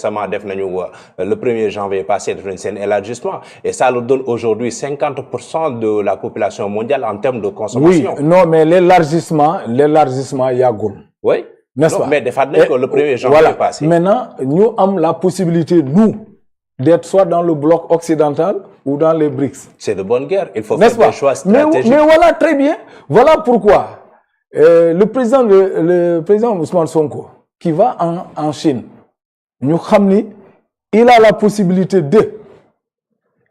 le 1er janvier passé, c'est un élargissement. Et ça nous donne aujourd'hui 50% de la population mondiale en termes de consommation. Oui, non, mais l'élargissement, il y a goût. Oui. N'est-ce pas? Mais le 1er janvier passé. Maintenant, nous avons la possibilité, nous, d'être soit dans le bloc occidental ou dans les BRICS. C'est de bonne guerre. Il faut faire des choix stratégiques. Mais voilà, très bien. Voilà pourquoi le président Ousmane Sonko, qui va en Chine, il a la possibilité de,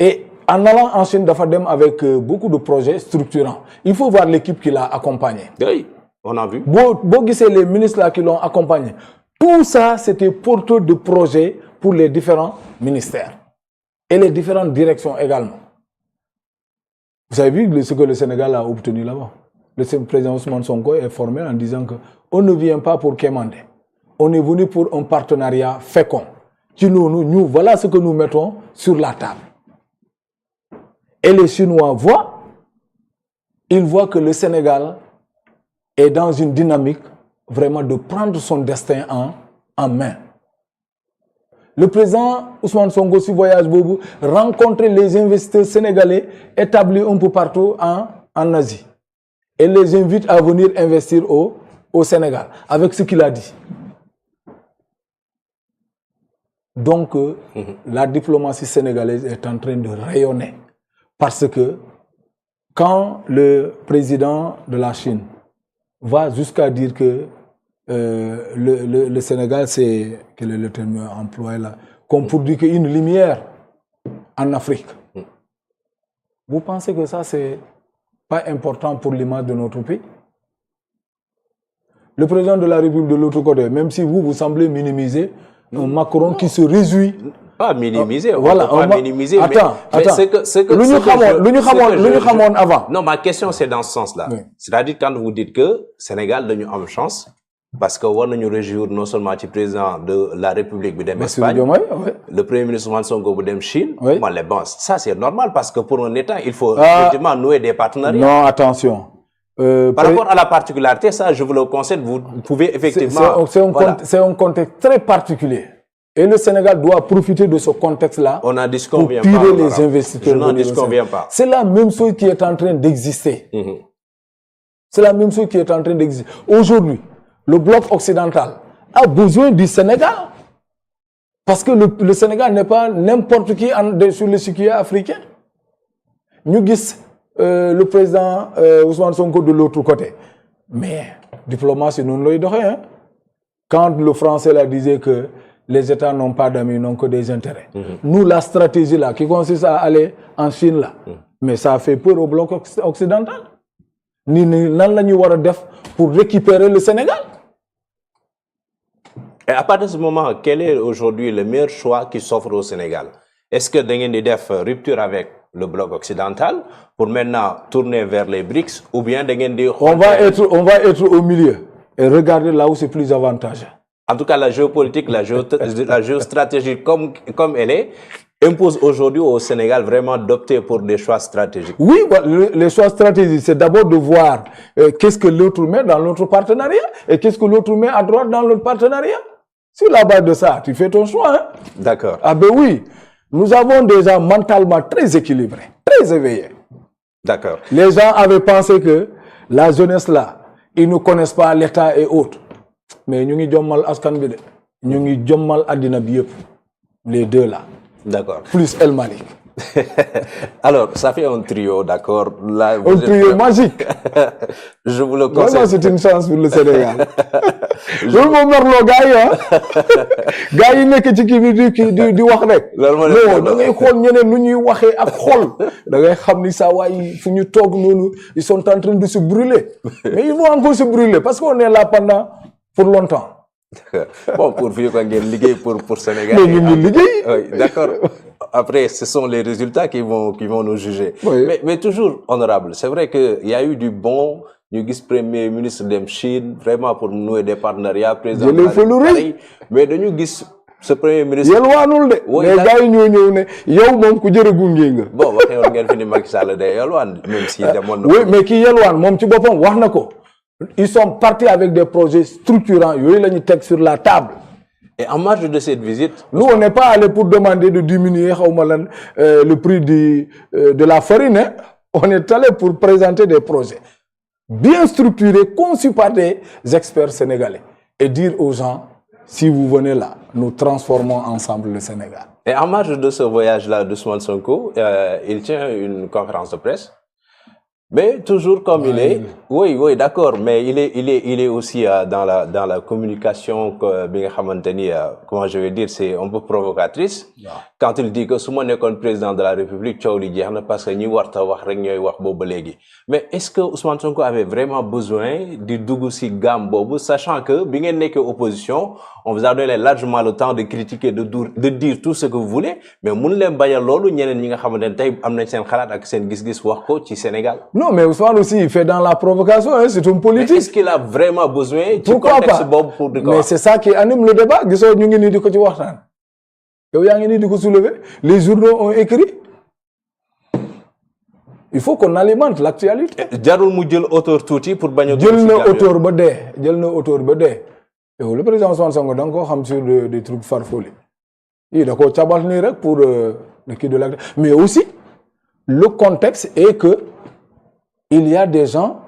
et en allant en Chine d'Afadem avec beaucoup de projets structurants, il faut voir l'équipe qui l'a accompagné. Oui, on a vu. C'est les ministres là qui l'ont accompagné. Tout ça, c'était porteur de projets pour les différents ministères et les différentes directions également. Vous avez vu ce que le Sénégal a obtenu là-bas. Le président Ousmane Sonko est formé en disant qu'on ne vient pas pour quémander. On est venu pour un partenariat fécond. Nous, voilà ce que nous mettons sur la table. Et les Chinois ils voient que le Sénégal est dans une dynamique vraiment de prendre son destin en main. Le président Ousmane Sonko, si voyage Bobo, rencontrer les investisseurs sénégalais établis un peu partout en Asie. Et les invite à venir investir au Sénégal, avec ce qu'il a dit. Donc, la diplomatie sénégalaise est en train de rayonner. Parce que quand le président de la Chine va jusqu'à dire que le Sénégal, c'est, quel est le terme employé là, qu'on produit qu'une lumière en Afrique. Vous pensez que ça, c'est pas important pour l'image de notre pays? Le président de la République de l'autre côté, même si vous semblez minimiser, un Macron qui se réjouit. Pas minimiser, voilà, on peut pas minimiser. Attends. Avant. Non, ma question c'est dans ce sens-là. Oui. C'est-à-dire quand vous dites que Sénégal nous a une chance, parce que nous réjouir non seulement le président de la République d'Espagne, le premier ministre Ousmane Sonko de Chine, bon, ça c'est normal parce que pour un État, il faut effectivement nouer des partenariats. Non, attention. Par rapport à la particularité, ça je vous le conseille, vous pouvez effectivement... C'est un contexte très particulier. Et le Sénégal doit profiter de ce contexte-là pour tirer les investisseurs. Je n'en disconviens pas. C'est la même chose qui est en train d'exister. C'est la même chose qui est en train d'exister. Aujourd'hui, le bloc occidental a besoin du Sénégal. Parce que le Sénégal n'est pas n'importe qui sur le circuit africain. Nous avons le président Ousmane Sonko de l'autre côté. Mais, diplomatie, nous ne l'avons rien. Quand le français là disait que les États n'ont pas d'amis, n'ont que des intérêts. Nous, la stratégie là, qui consiste à aller en Chine là, mais ça a fait peur au bloc occidental. Pour récupérer le Sénégal. Et à partir de ce moment, quel est aujourd'hui le meilleur choix qui s'offre au Sénégal? Est-ce que vous avez une rupture avec le bloc occidental pour maintenant tourner vers les BRICS ou bien on va être au milieu et regarder là où c'est plus avantageux. En tout cas, la géopolitique, la géostratégie comme elle est, impose aujourd'hui au Sénégal vraiment d'opter pour des choix stratégiques. Oui, les choix stratégiques, c'est d'abord de voir qu'est-ce que l'autre met dans notre partenariat et qu'est-ce que l'autre met à droite dans notre partenariat. Sur la base de ça, tu fais ton choix. Hein? D'accord. Ah ben oui, nous avons déjà mentalement très équilibrés, très éveillés. D'accord. Les gens avaient pensé que la jeunesse là, ils ne connaissent pas l'État et autres. Mais nous avons mal askan bi de. Nous avons mal adina bi yep. Les deux là. D'accord. Plus El Malik. Alors, ça fait un trio, d'accord. Un trio magique. Je vous le conseille. Vraiment, c'est une chance pour le Sénégal. Je veux me gars, gars yi nek ci ki di wax rek. Non, da ngay xol ñeneen nu ñuy waxé ak xol. Da ngay xam ni sa way fu ñu tok nonu, ils sont en train de se brûler. Mais ils vont encore se brûler parce qu'on est là pendant pour longtemps. Bon, pour Sénégal. Oui, d'accord. Après, ce sont les résultats qui vont nous juger. Oui. Mais toujours honorable. C'est vrai qu'il y a eu du bon. Nous avons premier ministre de Chine, vraiment pour nouer des partenariats. Président de la République. Mais nous avons ce premier ministre. Yelwanul de. Oui, les gars ñoo ñëw ne yow mom ku jëre gungé nga. Bon, waxé won ngeen fini Macky Sall de yelwan même si demone. Oui, mais ki yelwan mom ci bopam wax nako. Ils sont partis avec des projets structurants, ils les tek sur la table. Et en marge de cette visite... Nous, on n'est pas allé pour demander de diminuer le prix de la farine. Hein. On est allé pour présenter des projets bien structurés, conçus par des experts sénégalais. Et dire aux gens, si vous venez là, nous transformons ensemble le Sénégal. Et en marge de ce voyage-là d'Ousmane Sonko, il tient une conférence de presse. Mais toujours comme il est, oui, d'accord, mais il est aussi dans la communication comment je vais dire, c'est un peu provocatrice. Yeah. Quand il dit que si moi n'est qu'un président de la République, parce que nous mais est-ce que Ousmane Sonko avait vraiment besoin du Dougousi Gambobo, sachant que, bien n'est que opposition, on vous a donné largement le temps de critiquer, de dire tout ce que vous voulez, mais nous n'avons pas Sénégal. Non, mais Ousmane aussi, il fait dans la provocation, hein, c'est une politique. Est-ce qu'il a vraiment besoin Pourquoi pas? Mais c'est ça qui anime le débat. Les journaux ont écrit. Il faut qu'on alimente l'actualité. Jarul mu jël auteur touti pour bañ a jël na auteur ba dé, jël na auteur ba dé. Yow le président Ousmane Sonko dang ko xam sur des trucs farfelus. Il da ko tiabal ni rek pour le qui de la mais aussi le contexte est que il y a des gens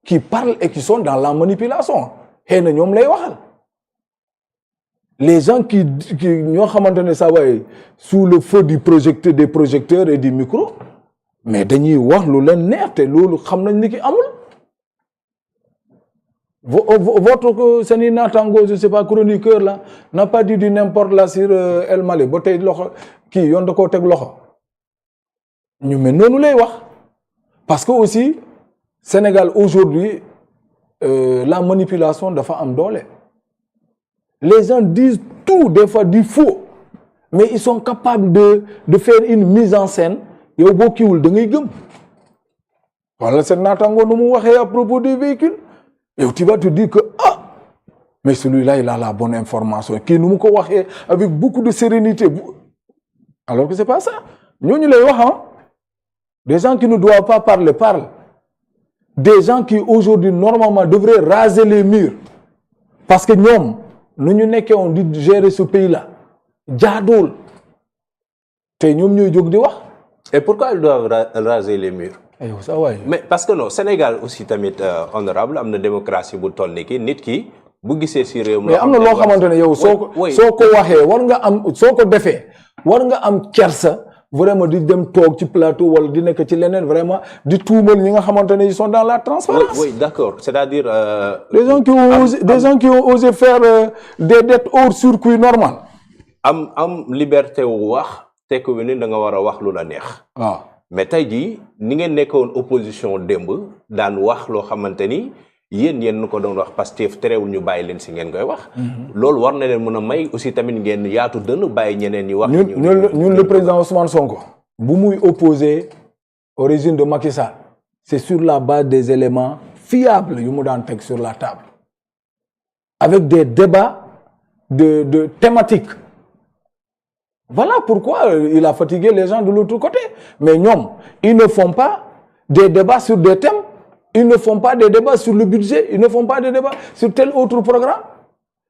qui parlent et qui sont dans la manipulation. Xé na ñom lay waxal. Les gens qui ñoo xamantene ça way sous le feu du projecteur des projecteurs et du micro. Mais dañuy wax lu leen neex te loolu xam nañ ni ki amul votre seni natango je sais pas chroniqueur là n'a pas dit du n'importe là sur El Mali ba tey loxo kii yoon da koo teg loxo ñu mel noonu lay wax parce que aussi Sénégal aujourd'hui la manipulation dafa am doole les gens disent tout des fois du faux mais ils sont capables de faire une mise en scène yow boo kiiwul da ngay gëm wala seen naataango nu mu waxee à propos des véhicules yow tu vas te dire que mais celui-là il a la bonne information kii nu mu ko waxee avec beaucoup de sérénité alors que c'est pas ça ñooñu lay wax des gens qui ne doivent pas parler parlent des gens qui aujourd'hui normalement devraient raser les murs parce que ñoom nu ñu nekkee on dit gérer ce pays-là jaadool te ñoom ñooy jóg di wax. Et pourquoi ils doivent raser les murs? Mais parce que non, Sénégal aussi tamit honorable, am na démocratie bu toll ni ki nit ki bu gisee ci réew mi. mais am na loo xamante ne yow soo ko waxee war nga am soo ko defee war nga am kersa vraiment di dem toog ci plateau wala di nekk ci leneen vraiment di tuumal ñi nga xamante ne ils sont dans la transparence. Oui, d'accord. C'est-à-dire des gens qui ont osé faire des dettes hors circuit normal. am liberté wu wax. te ko wene da nga wara wax lu la neex mais tay ji ni ngeen nekkoon opposition demb daan wax lo xamanteni yeen ko doon wax Pastef terewul ñu bàyyi leen si ngeen koy wax loolu war na leen mëna may aussi tamit ngeen yaatu deun bàyyi ñeneen ñi wax ñun le président Ousmane Sonko bu muy opposé au régime de Macky Sall c'est sur la base des éléments fiables yu mu daan tek sur la table avec des débats de thématiques. Voilà pourquoi il a fatigué les gens de l'autre côté. Mais non, ils ne font pas des débats sur des thèmes, ils ne font pas des débats sur le budget, ils ne font pas des débats sur tel autre programme.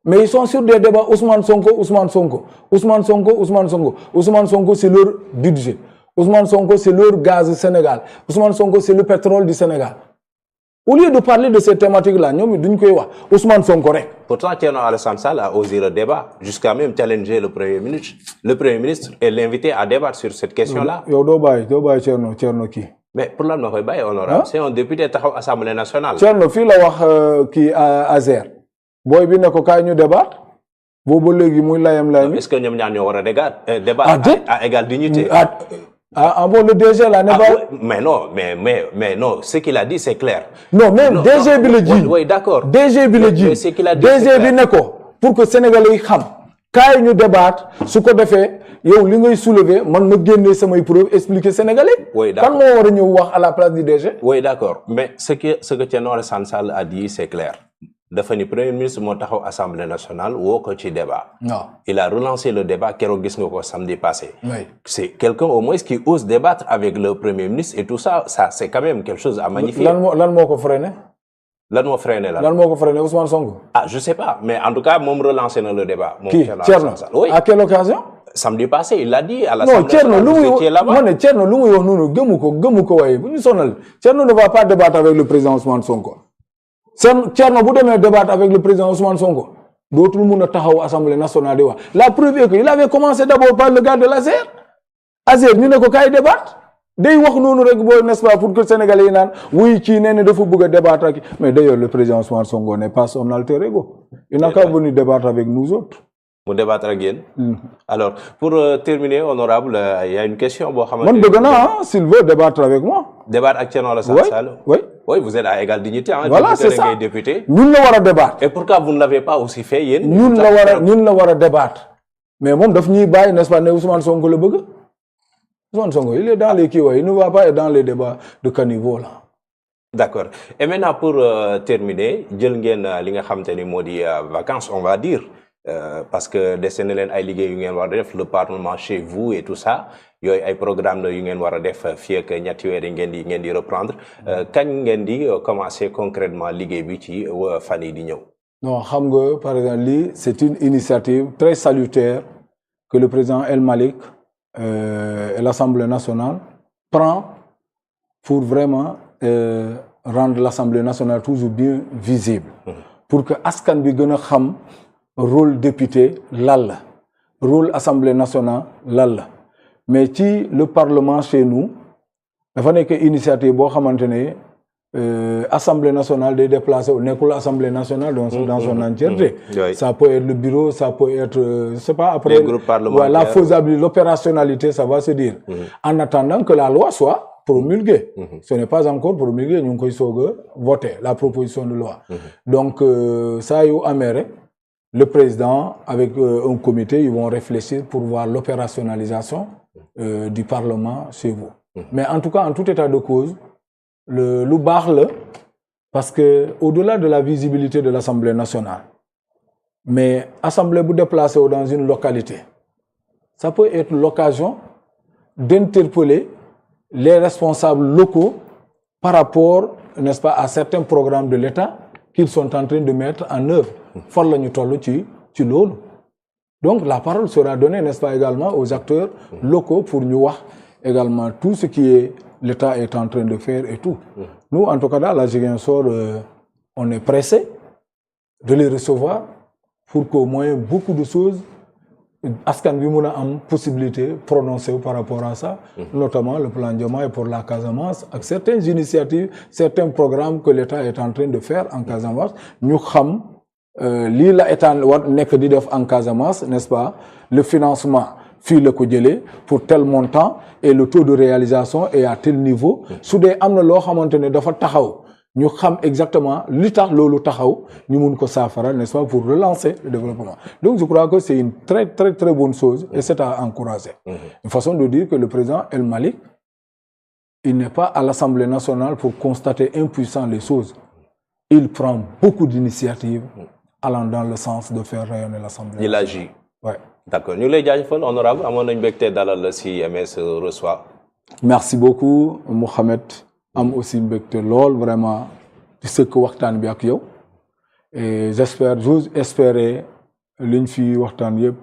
Mais ils sont sur des débats Ousmane Sonko, Ousmane Sonko, Ousmane Sonko, Ousmane Sonko. Ousmane Sonko, c'est leur budget. Ousmane Sonko, c'est leur gaz du Sénégal. Ousmane Sonko, c'est le pétrole du Sénégal. Au lieu de parler de ces thématiques-là, Ousmane Sonko. Pourtant, Thierno Alassane Sall a osé le débat, jusqu'à même challenger le Premier ministre. Le Premier ministre est l'invité à débattre sur cette question-là. Mais pour la honorable, c'est un député de l'Assemblée nationale. Thierno, fii la wax qui Azer. Boy bi ne ko kaay ñu débattre. Boobu léegi muy layam. Est-ce que ñoom ñaar ñoo war a débattre à égale dignité? Bon, le DG là n'est pas. Mais non, ce qu'il a dit c'est clair. Non, même DG bi le dit. Oui, d'accord. DG bi le dit. Ce qu'il a dit DG bi ne ko pour que Sénégalais yi xam. Kaay ñu débattre su ko defee yow li ngay soulever man ma génné samay preuve expliquer Sénégalais. Oui, d'accord. Kan moo war a ñëw wax à la place du DG? Oui, d'accord. Mais ce que Thierno Alassane Sall a dit c'est clair. dafa ni premier ministre moo taxaw Assemblée nationale woo ko ci débat. Non. Il a relancé le débat keroog gis nga ko samedi passé. Oui. C'est quelqu'un au moins qui ose débattre avec le premier ministre et tout ça c'est quand même quelque chose à magnifier. Lan moo ko freiné? lan moo freiné la. lan moo ko freiné Ousmane Sonko. ah je sais pas mais en tout cas moom relancé na le débat. moom Thierno oui. À quelle occasion. samedi passé il l'a dit à l'Assemblée nationale. Non Thierno lu muy wax noonu gëmu ko waaye bu ñu sonal Thierno ne va pas débattre avec le président Ousmane Sonko. Thierno bu demee débattre avec le président Ousmane Sonko dootul mun a taxaw Assemblée nationale di wax la preuve est que il avait commencé d'abord par le gars de l'ASER. ASER ñu ne ko kaay débattre day wax noonu rek boo n'est-ce pas pour que Sénégalais yi naan wuy kii nee na dafa bëgg a débattre ak mais d'ailleurs le président Ousmane Sonko n'est pas son alter ego. Il n'a qu'à venir débattre avec nous autres. mu débattre ak yéen. Alors pour terminer honorable il y a une question boo xamante man bëgg naa s'il veut débattre avec moi. débattre ak Thierno Alassane Sall. Oui, vous êtes à égale dignité. Voilà, c'est ça. Député. Ñun la war a débattre. Et pourquoi vous ne l'avez pas aussi fait yéen. ñun la war a débattre. mais moom daf ñuy bàyyi n'est-ce pas ne Ousmane Sonko la bëgg. Ousmane Sonko il est dans les kii il ne va pas être dans les débats de caniveau là. D'accord. Et maintenant pour terminer jël ngeen li nga xamante ni moo di vacances on va dire. Parce que dese na leen ay liggéey yu ngeen war a def le parlement chez vous et tout ça yooyu ay programme la yu ngeen war a def fii ak ñetti weer yi ngeen di reprendre kañ ngeen di commencer concrètement liggéey bi ci fan yi di ñëw. non xam nga par exemple lii c'est une initiative très salutaire que le président El Malick et l'Assemblée nationale prend pour vraiment rendre l'Assemblée nationale toujours bien visible. Pour que askan bi gën a xam. Rôle député lan la rôle assemblée nationale lan la mais ci le parlement chez nous dafa nekk initiative boo xamante ne assemblée nationale day déplacé wu nekkul assemblée nationale dans son entièreté. Ça peut être le bureau ça peut être je sais pas après la faisabilité l'opérationnalité ça va se dire. En attendant que la loi soit promulguée. Ce n'est pas encore promulgué ñu ngi koy soog a voter la proposition de loi. Donc saa yu amee rek le président, avec un comité, ils vont réfléchir pour voir l'opérationnalisation du Parlement chez vous. Mais en tout cas, en tout état de cause, le baax la parce que au-delà de la visibilité de l'Assemblée nationale, mais Assemblée bu déplacée dans une localité, ça peut être l'occasion d'interpeller les responsables locaux par rapport, n'est-ce pas, à certains programmes de l'État qu'ils sont en train de mettre en œuvre. Fan la ñu toll ci loolu. Donc la parole sera donnée, n'est-ce pas, également aux acteurs locaux pour ñu wax également tout ce qui l'État est en train de faire et tout. Nous, en tout cas, là, à Ziguinchor, on est pressé de les recevoir pour qu'au moins beaucoup de choses askan bi mën a am possibilité prononcée par rapport à ça, notamment le plan Diomaye pour la Casamance ak certaines initiatives, certains programmes que l'État est en train de faire en Casamance. Ñu xam lii la État war nekk di def en Casamance, n'est-ce pas, le financement fii la ko jëlee pour tel montant et le taux de réalisation est à tel niveau. Su dee am na loo xamante ne dafa taxaw ñu xam exactement li tax loolu taxaw ñu mun ko saafara, n'est-ce pas, pour relancer le développement. Donc je crois que c'est une très très très bonne chose et c'est à encourager. Une façon de dire que le président El Malick, il n'est pas à l'Assemblée nationale pour constater impuissant les choses. Il prend beaucoup d'initiatives allant dans le sens de faire rayonner l'Assemblée. Il agit. Ouais. D'accord. Ñu lay jaajëfal honorable amoon nañu mbégte dalal la ci MS Reçoit. Merci beaucoup Mohamed. Am aussi mbégte lool vraiment ci sëkk waxtaan bi ak yow et j'ose espérer liñ fi waxtaan yëpp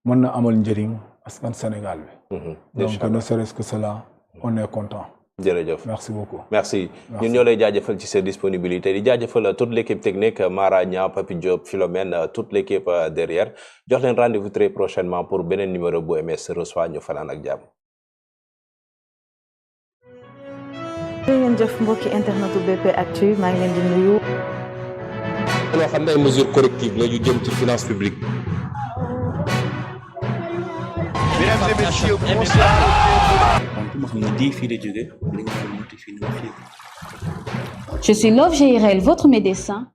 mën na amal njëriñ askan Sénégal bi. Donc ne serait-ce que cela on est content. Jërëjëf. Merci beaucoup. Merci. Ñun ñoo lay jaajëfal ci sa disponibilité di jaajëfal toute l'équipe technique Mara Nia, Papi Diop, Philomène, toute l'équipe derrière. Jox leen rendez-vous très prochainement pour beneen numéro bu MS Reçoit ñu fanaan ak jàmm. ngeen jëf mbokki internetu BP Actu maa ngi leen di nuyu. loo xam ne ay mesures correctives la yu jëm ci finance publique. Mesdames et messieurs, bonsoir. Je suis Love GRL, votre médecin.